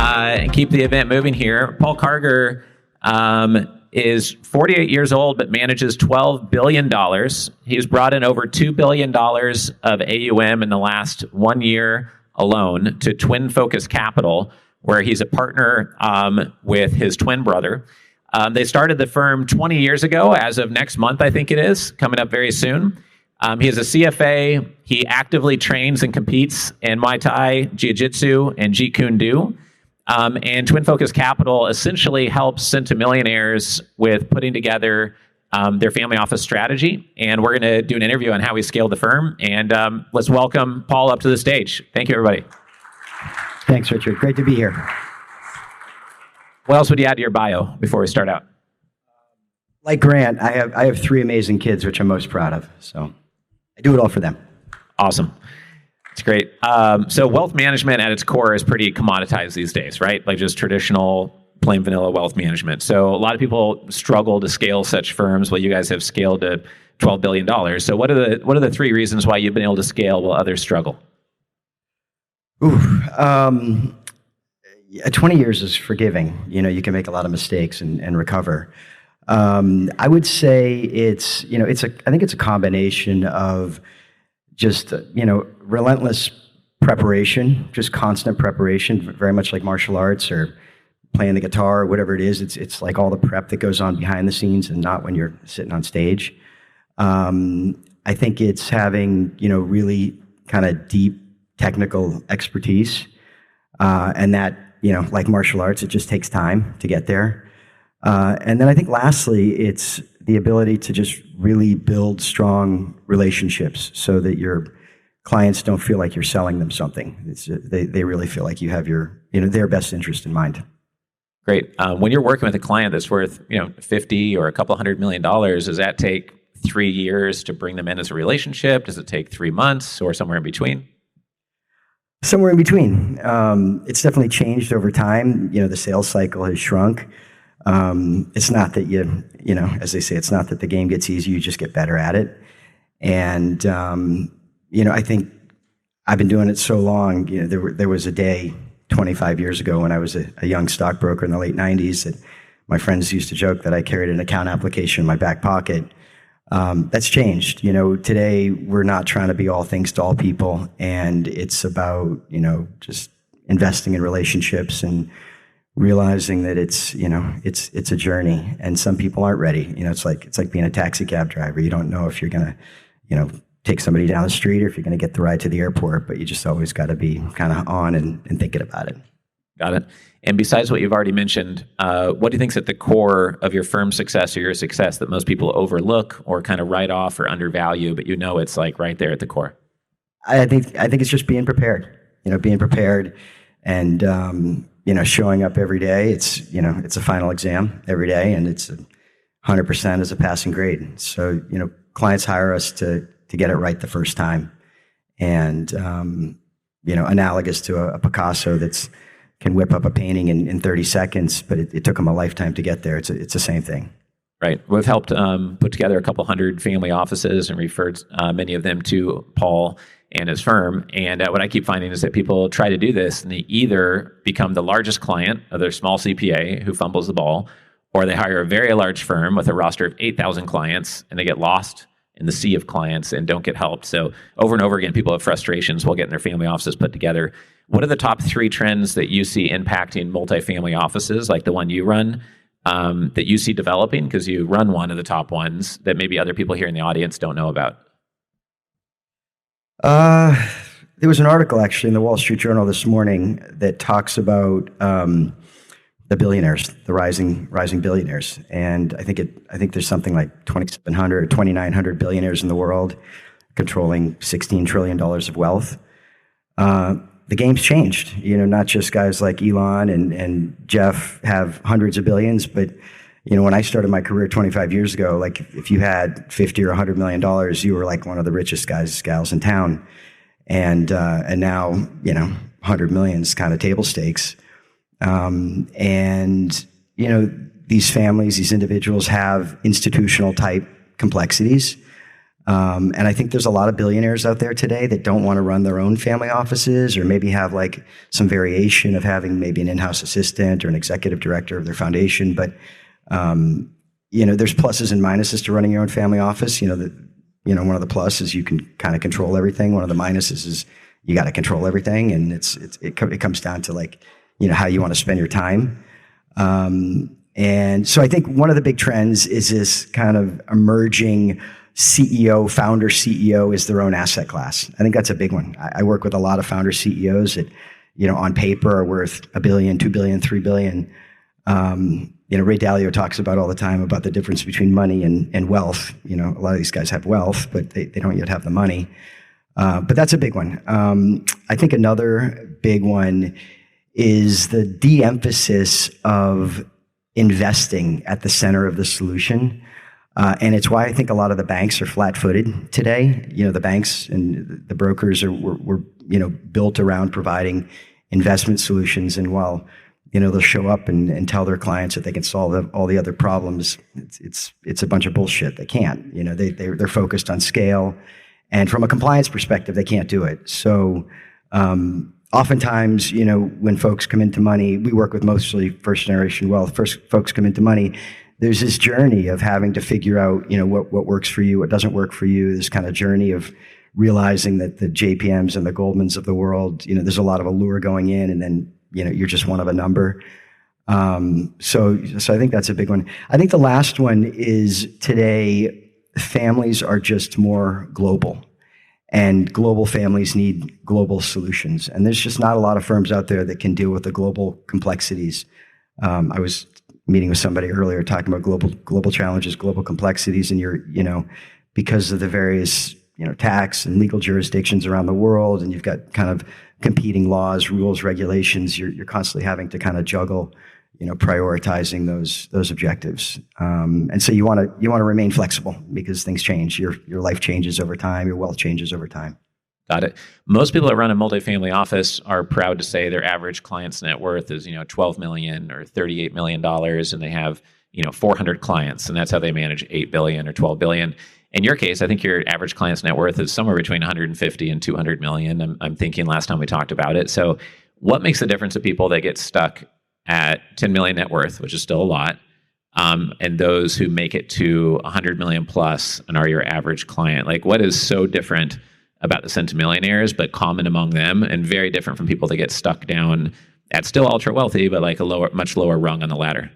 and keep the event moving here. Paul Karger is 48 years old, but manages $12 billion. He's brought in over $2 billion of AUM in the last 1 year alone to Twin Focus Capital, where he's a partner with his twin brother. They started the firm 20 years ago, as of next month, I think it is, coming up very soon. He is a CFA. He actively trains and competes in Muay Thai, Jiu-Jitsu, and Jeet Kune Do. And Twin Focus Capital essentially helps Centimillionaires with putting together their family office strategy. And we're going to do an interview on how we scaled the firm. And let's welcome Paul up to the stage. Thank you, everybody. Thanks, Richard. Great to be here. What else would you add to your bio before we start out? Like Grant, I have 3 amazing kids, which I'm most proud of. So I do it all for them. Awesome. It's great. So wealth management at its core is pretty commoditized these days, right? Like just traditional, plain vanilla wealth management. So a lot of people struggle to scale such firms. Well, you guys have scaled to $12 billion. So what are the 3 reasons why you've been able to scale while others struggle? 20 years is forgiving. You can make a lot of mistakes and recover. I would say I think it's a combination of just, relentless preparation, just constant preparation, very much like martial arts or playing the guitar or whatever it is. It's like all the prep that goes on behind the scenes and not when you're sitting on stage. I think it's having, really kind of deep technical expertise. And that, like martial arts, it just takes time to get there. And then I think lastly, it's the ability to just really build strong relationships so that your clients don't feel like you're selling them something. They really feel like you have their best interest in mind. Great. When you're working with a client that's worth, 50 or a couple $100 million, does that take 3 years to bring them in as a relationship? Does it take 3 months or somewhere in between? Somewhere in between. It's definitely changed over time. The sales cycle has shrunk. It's not that as they say, it's not that the game gets easier, you just get better at it. And, I think I've been doing it so long, there was a day 25 years ago when I was a young stockbroker in the late 90s that my friends used to joke that I carried an account application in my back pocket. That's changed. Today we're not trying to be all things to all people, and it's about, just investing in relationships and realizing that it's a journey, and some people aren't ready. It's like being a taxi cab driver. You don't know if you're going to, take somebody down the street or if you're going to get the ride to the airport, but you just always got to be kind of on and thinking about it. Got it. And besides what you've already mentioned, what do you think is at the core of your firm's success or your success that most people overlook or kind of write off or undervalue, but it's like right there at the core? I think it's just being prepared. Being prepared and showing up every day. It's a final exam every day, and it's 100% as a passing grade. So clients hire us to get it right the first time, and analogous to a Picasso that's can whip up a painting in 30 seconds, but it took them a lifetime to get there. It's the same thing. Right. We've helped put together a couple hundred family offices and referred many of them to Paul and his firm. And what I keep finding is that people try to do this and they either become the largest client of their small CPA who fumbles the ball, or they hire a very large firm with a roster of 8,000 clients and they get lost in the sea of clients and don't get help. So over and over again, people have frustrations while getting their family offices put together. What are the top 3 trends that you see impacting multifamily offices like the one you run that you see developing because you run one of the top ones that maybe other people here in the audience don't know about? There was an article actually in the Wall Street Journal this morning that talks about the billionaires, the rising billionaires, and I think there's something like 2,700 or 2,900 billionaires in the world, controlling $16 trillion of wealth. The game's changed. Not just guys like Elon and Jeff have hundreds of billions, but when I started my career 25 years ago, like if you had 50 or $100 million, you were like one of the richest gals in town. And now, 100 million is kind of table stakes. These families, these individuals have institutional type complexities. And I think there's a lot of billionaires out there today that don't want to run their own family offices, or maybe have like some variation of having maybe an in-house assistant or an executive director of their foundation. But, there's pluses and minuses to running your own family office. One of the pluses, you can kind of control everything. One of the minuses is you got to control everything. And it comes down to like, how you want to spend your time. And so I think one of the big trends is this kind of emerging founder CEO is their own asset class. I think that's a big one. I work with a lot of founder CEOs that, on paper are worth $1 billion, $2 billion, $3 billion. Ray Dalio talks about all the time about the difference between money and wealth. A lot of these guys have wealth, but they don't yet have the money. But that's a big one. I think another big one is the de-emphasis of investing at the center of the solution. And it's why I think a lot of the banks are flat-footed today. The banks and the brokers were built around providing investment solutions. And while, they'll show up and tell their clients that they can solve all the other problems, it's a bunch of bullshit. They can't. They're focused on scale. And from a compliance perspective, they can't do it. So oftentimes, when folks come into money, we work with mostly first-generation wealth. First folks come into money, there's this journey of having to figure out, what works for you, what doesn't work for you. This kind of journey of realizing that the JPMs and the Goldmans of the world, there's a lot of allure going in, and then, you're just one of a number. So I think that's a big one. I think the last one is today, families are just more global, and global families need global solutions. And there's just not a lot of firms out there that can deal with the global complexities. I was meeting with somebody earlier talking about global challenges, global complexities, and because of the various, tax and legal jurisdictions around the world, and you've got kind of competing laws, rules, regulations, you're constantly having to kind of juggle, prioritizing those objectives. And so you want to remain flexible because things change. Your life changes over time. Your wealth changes over time. Got it. Most people that run a multifamily office are proud to say their average client's net worth is, $12 million or $38 million, and they have, 400 clients, and that's how they manage $8 billion or $12 billion. In your case, I think your average client's net worth is somewhere between 150 and 200 million. I'm thinking last time we talked about it. So what makes the difference of people that get stuck at 10 million net worth, which is still a lot, and those who make it to 100 million plus and are your average client? Like, what is so different about the Centimillionaires, but common among them, and very different from people that get stuck down at still ultra wealthy, but like much lower rung on the ladder?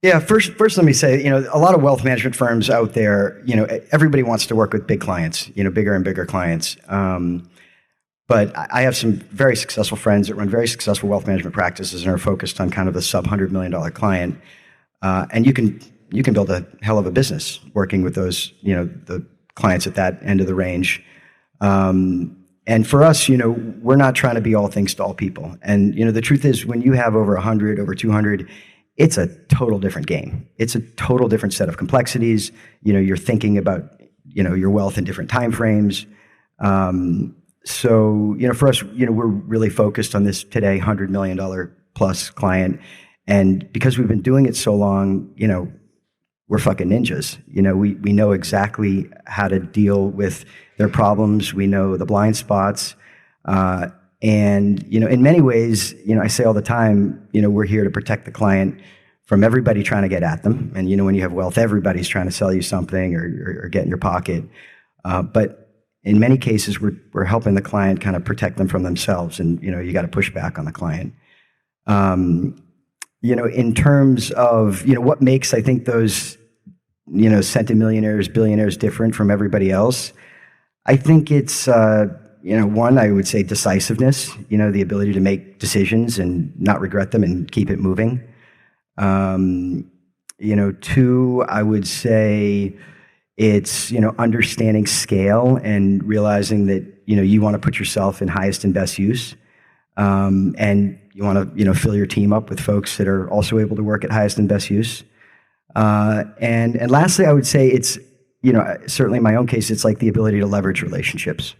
Yeah, first, let me say, a lot of wealth management firms out there, everybody wants to work with big clients, bigger and bigger clients. But I have some very successful friends that run very successful wealth management practices and are focused on kind of the sub-$100 million client. And you can build a hell of a business working with those, the clients at that end of the range. And for us, we're not trying to be all things to all people. And, the truth is, when you have over 100, over 200, it's a total different game. It's a total different set of complexities. You're thinking about, your wealth in different time frames. So, for us, we're really focused on this today, $100 million plus client. And because we've been doing it so long, we're fucking ninjas. We know exactly how to deal with their problems. We know the blind spots. And, in many ways, I say all the time, we're here to protect the client from everybody trying to get at them. And, when you have wealth, everybody's trying to sell you something or get in your pocket. But in many cases, we're helping the client kind of protect them from themselves. And, you got to push back on the client. In terms of, what makes, I think, those, centimillionaires, billionaires different from everybody else, I think it's, one, I would say decisiveness, the ability to make decisions and not regret them and keep it moving. Two, I would say it's, understanding scale and realizing that, you want to put yourself in highest and best use. And you want to, fill your team up with folks that are also able to work at highest and best use. And lastly, I would say it's, certainly in my own case, it's like the ability to leverage relationships.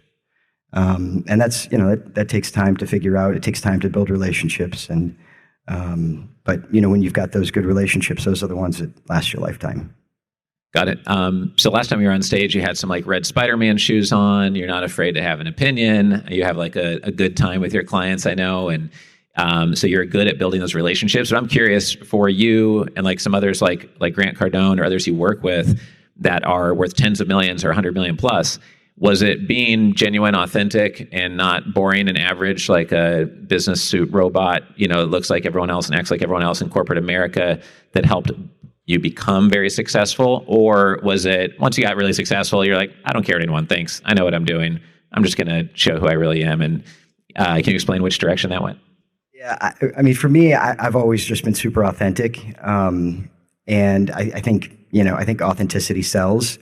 And that's, that takes time to figure out. It takes time to build relationships. And, but, when you've got those good relationships, those are the ones that last your lifetime. Got it. So last time you were on stage, you had some like red Spider-Man shoes on. You're not afraid to have an opinion. You have like a good time with your clients, I know. And so you're good at building those relationships. But I'm curious for you and like some others like Grant Cardone or others you work with that are worth tens of millions or 100 million plus. Was it being genuine, authentic, and not boring and average like a business suit robot, it looks like everyone else and acts like everyone else in corporate America that helped you become very successful? Or was it once you got really successful, you're like, I don't care what anyone thinks. I know what I'm doing. I'm just going to show who I really am. And can you explain which direction that went? Yeah, I mean, for me, I've always just been super authentic. And I think, I think authenticity sells.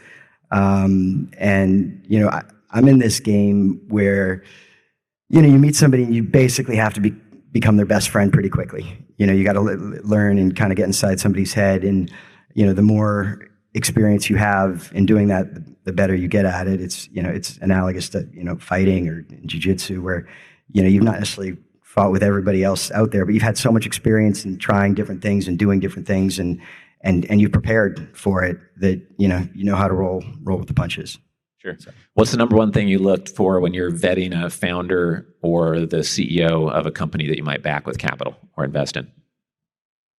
I'm in this game where, you meet somebody and you basically have to become their best friend pretty quickly. You got to learn and kind of get inside somebody's head. And, the more experience you have in doing that, the better you get at it. It's analogous to, fighting or jiu-jitsu where, you've not necessarily fought with everybody else out there, but you've had so much experience in trying different things and doing different things and you've prepared for it that, you know how to roll with the punches. Sure. What's the number one thing you looked for when you're vetting a founder or the CEO of a company that you might back with capital or invest in?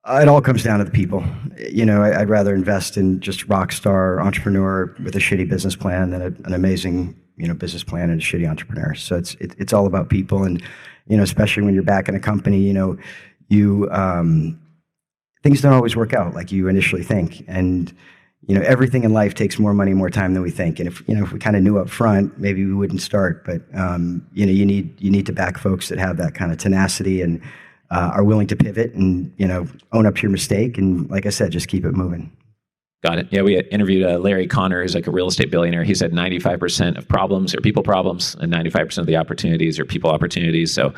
It all comes down to the people. I'd rather invest in just rock star entrepreneur with a shitty business plan than an amazing, business plan and a shitty entrepreneur. So it's all about people. And, especially when you're backing a company, things don't always work out like you initially think. And, everything in life takes more money, more time than we think. And if we kind of knew up front, maybe we wouldn't start. But, you need to back folks that have that kind of tenacity and are willing to pivot and, own up to your mistake. And like I said, just keep it moving. Got it. Yeah, we interviewed Larry Connor, who's like a real estate billionaire. He said 95% of problems are people problems and 95% of the opportunities are people opportunities. So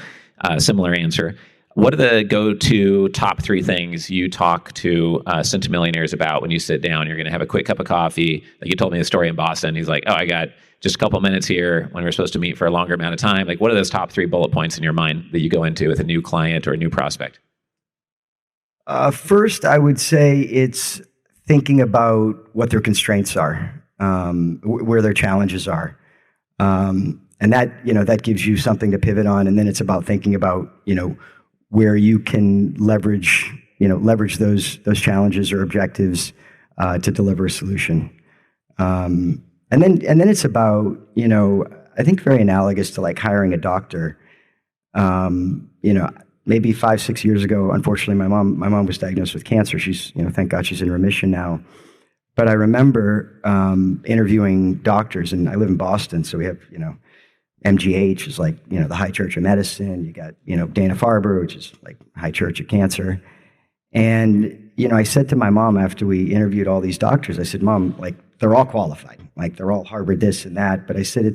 similar answer. What are the go-to top 3 things you talk to centimillionaires about when you sit down? You're going to have a quick cup of coffee. Like you told me a story in Boston. He's like, oh, I got just a couple minutes here when we're supposed to meet for a longer amount of time. Like what are those top 3 bullet points in your mind that you go into with a new client or a new prospect? First, I would say it's thinking about what their constraints are, where their challenges are. And that gives you something to pivot on. And then it's about thinking about, where you can leverage those challenges or objectives to deliver a solution. And then it's about, I think very analogous to like hiring a doctor. Maybe 5-6 years ago, unfortunately, my mom was diagnosed with cancer. She's, thank God she's in remission now. But I remember interviewing doctors, and I live in Boston, so we have, MGH is like, the high church of medicine. You got, Dana-Farber, which is like high church of cancer. And, I said to my mom after we interviewed all these doctors, I said, Mom, like, they're all qualified. Like, they're all Harvard this and that. But I said,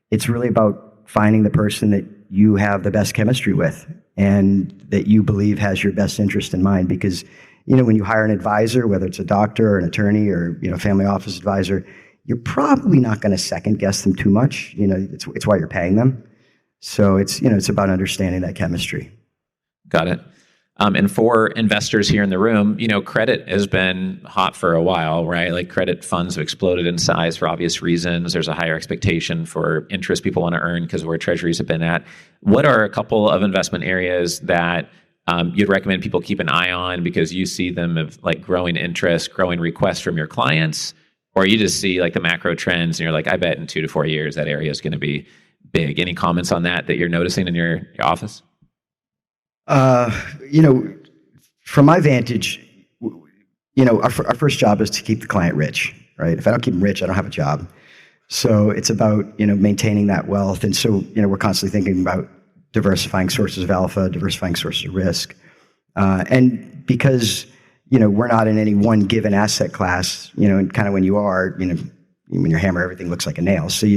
it's really about finding the person that you have the best chemistry with and that you believe has your best interest in mind. Because, when you hire an advisor, whether it's a doctor or an attorney or, family office advisor, you're probably not going to second guess them too much. It's why you're paying them. So it's about understanding that chemistry. Got it. And for investors here in the room, credit has been hot for a while, right? Like credit funds have exploded in size for obvious reasons. There's a higher expectation for interest people want to earn because of where treasuries have been at. What are a couple of investment areas that you'd recommend people keep an eye on because you see them of like growing interest, growing requests from your clients? Or you just see like the macro trends and you're like, I bet in 2 to 4 years that area is going to be big. Any comments on that you're noticing in your office? From my vantage, our first job is to keep the client rich, right? If I don't keep them rich, I don't have a job. So it's about, maintaining that wealth. And so, we're constantly thinking about diversifying sources of alpha, diversifying sources of risk. And because we're not in any one given asset class, and kind of when you are, when you're hammer, everything looks like a nail. So,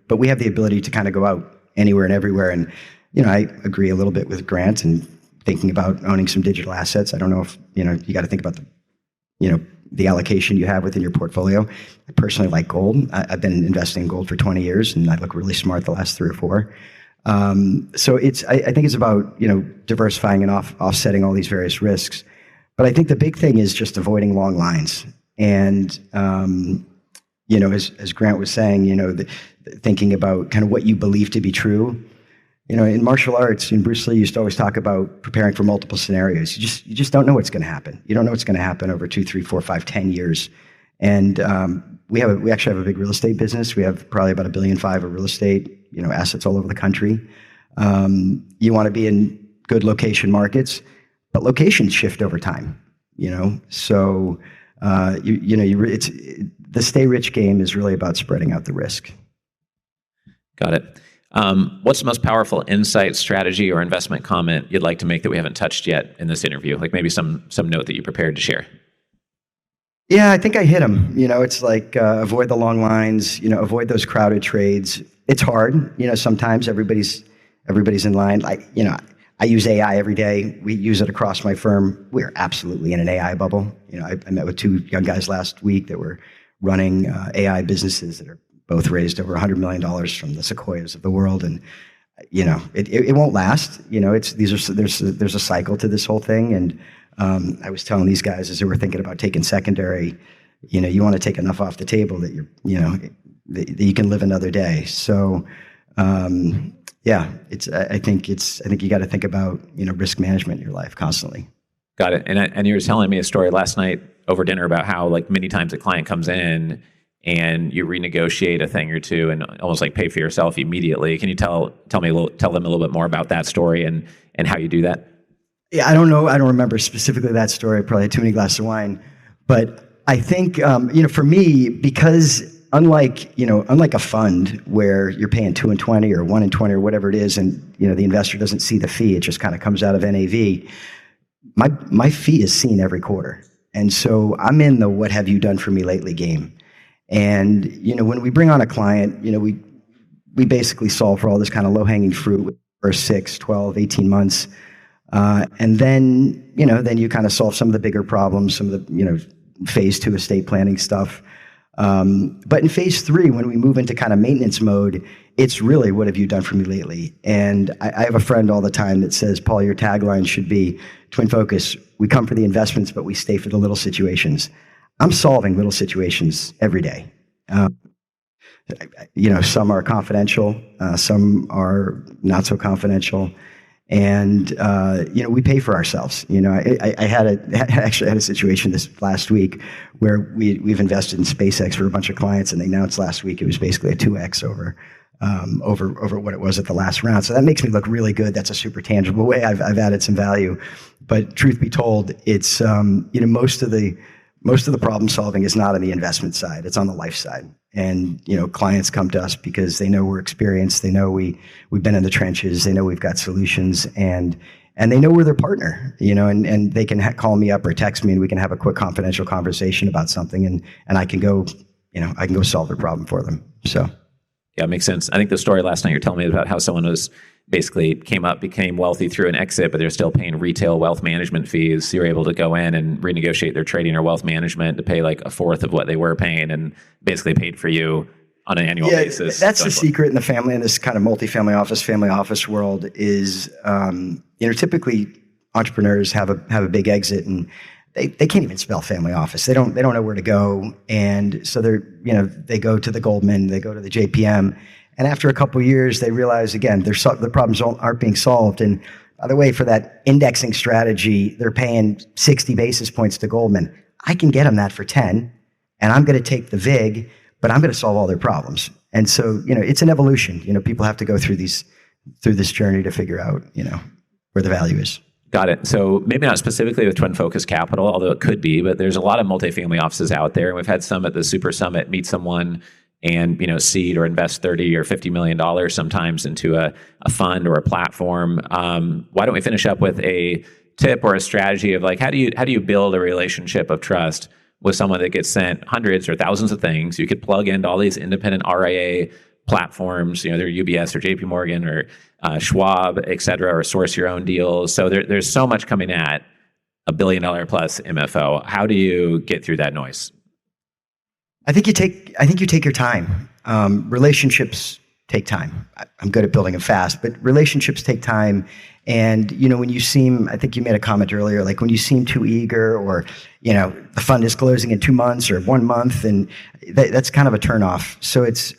but we have the ability to kind of go out anywhere and everywhere. And, I agree a little bit with Grant and thinking about owning some digital assets. I don't know if, you got to think about the allocation you have within your portfolio. I personally like gold. I've been investing in gold for 20 years and I look really smart the last 3 or 4. So I think it's about, diversifying and offsetting all these various risks. But I think the big thing is just avoiding long lines. And, as Grant was saying, thinking about kind of what you believe to be true. In martial arts, Bruce Lee used to always talk about preparing for multiple scenarios. You just don't know what's going to happen. You don't know what's going to happen over 2, 3, 4, 5, 10 years. And we actually have a big real estate business. We have probably about $1.5 billion of real estate, assets all over the country. You want to be in good location markets, but locations shift over time. So the stay rich game is really about spreading out the risk. Got it. What's the most powerful insight, strategy, or investment comment you'd like to make that we haven't touched yet in this interview? Like maybe some note that you prepared to share. Yeah, I think I hit them. It's like avoid the long lines. Avoid those crowded trades. It's hard. Sometimes everybody's in line. I use AI every day. We use it across my firm. We're absolutely in an AI bubble. I met with 2 young guys last week that were running AI businesses that are both raised over $100 million from the Sequoias of the world, and it won't last. There's a cycle to this whole thing, and I was telling these guys as they were thinking about taking secondary, you want to take enough off the table that that you can live another day. So I think you got to think about risk management in your life constantly. Got it. And you were telling me a story last night over dinner about how like many times a client comes in and you renegotiate a thing or two and almost like pay for yourself immediately. Can you tell them a little bit more about that story and how you do that? Yeah, I don't know. I don't remember specifically that story. I probably had too many glasses of wine. But I think, for me, because unlike a fund where you're paying 2 and 20 or 1 and 20 or whatever it is, and the investor doesn't see the fee, it just kind of comes out of NAV. My fee is seen every quarter. And so I'm in the what have you done for me lately game. And, when we bring on a client, we basically solve for all this kind of low-hanging fruit for 6, 12, 18 months. And then you kind of solve some of the bigger problems, some of the, phase 2 estate planning stuff. But in phase 3, when we move into kind of maintenance mode, it's really, what have you done for me lately? And I have a friend all the time that says, Paul, your tagline should be Twin Focus. We come for the investments, but we stay for the little situations. I'm solving little situations every day. Some are confidential, some are not so confidential. And, we pay for ourselves. I actually had a situation this last week where we've invested in SpaceX for a bunch of clients, and they announced last week it was basically a 2x over what it was at the last round. So that makes me look really good. That's a super tangible way. I've added some value. But truth be told, it's, most of the problem solving is not on the investment side. It's on the life side. And, clients come to us because they know we're experienced. They know we've been in the trenches. They know we've got solutions, and they know we're their partner, and they can call me up or text me, and we can have a quick confidential conversation about something, and I can go solve their problem for them. So. Yeah, it makes sense. I think the story last night you're telling me about how someone was basically became wealthy through an exit, but they're still paying retail wealth management fees. So you're able to go in and renegotiate their trading or wealth management to pay like a fourth of what they were paying, and basically paid for you on an annual basis. That's the secret in the family, in this kind of multi-family office, family office world is, typically entrepreneurs have a big exit, and they can't even spell family office. They don't know where to go. And so they go to the Goldman, they go to the JPM. And after a couple of years, they realize, again, the problems aren't being solved. And by the way, for that indexing strategy, they're paying 60 basis points to Goldman. I can get them that for 10, and I'm going to take the VIG, but I'm going to solve all their problems. And so, it's an evolution. People have to go through this journey to figure out, where the value is. Got it. So maybe not specifically with Twin Focus Capital, although it could be, but there's a lot of multifamily offices out there. And we've had some at the Super Summit meet someone and seed or invest $30 or $50 million sometimes into a fund or a platform. Why don't we finish up with a tip or a strategy of like how do you build a relationship of trust with someone that gets sent hundreds or thousands of things? You could plug into all these independent RIA platforms, they're UBS or JP Morgan or Schwab, et cetera, or source your own deals. So there's so much coming at $1 billion plus MFO. How do you get through that noise? I think you take your time. Relationships take time. I'm good at building them fast, but relationships take time. And, when you seem, I think you made a comment earlier, like when you seem too eager or, the fund is closing in 2 months or 1 month, and that's kind of a turnoff. So it's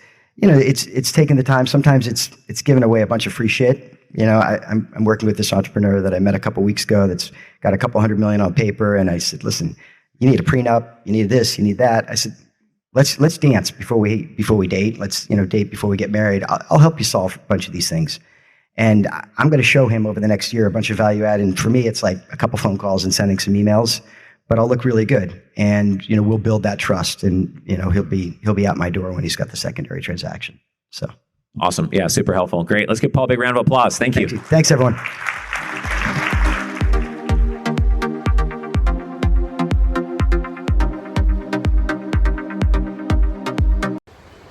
taking the time. Sometimes it's giving away a bunch of free shit. I'm working with this entrepreneur that I met a couple weeks ago that's got a couple $100 million on paper. And I said, listen, you need a prenup, you need this, you need that. I said, let's dance before we date. Let's, date before we get married. I'll help you solve a bunch of these things. And I'm going to show him over the next year a bunch of value add. And for me, it's like a couple phone calls and sending some emails, but I'll look really good. And, we'll build that trust, and, he'll be out my door when he's got the secondary transaction. So. Awesome. Yeah, super helpful. Great. Let's give Paul a big round of applause. Thank you. Thanks, everyone.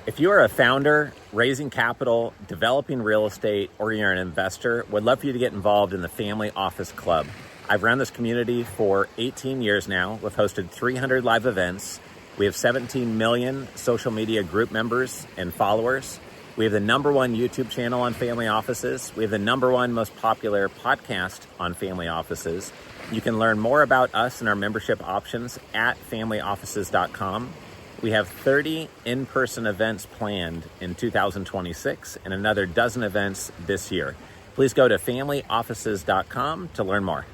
If you are a founder, raising capital, developing real estate, or you're an investor, would love for you to get involved in the Family Office Club. I've run this community for 18 years now. We've hosted 300 live events. We have 17 million social media group members and followers. We have the #1 YouTube channel on family offices. We have the #1 most popular podcast on family offices. You can learn more about us and our membership options at familyoffices.com. We have 30 in-person events planned in 2026 and another dozen events this year. Please go to familyoffices.com to learn more.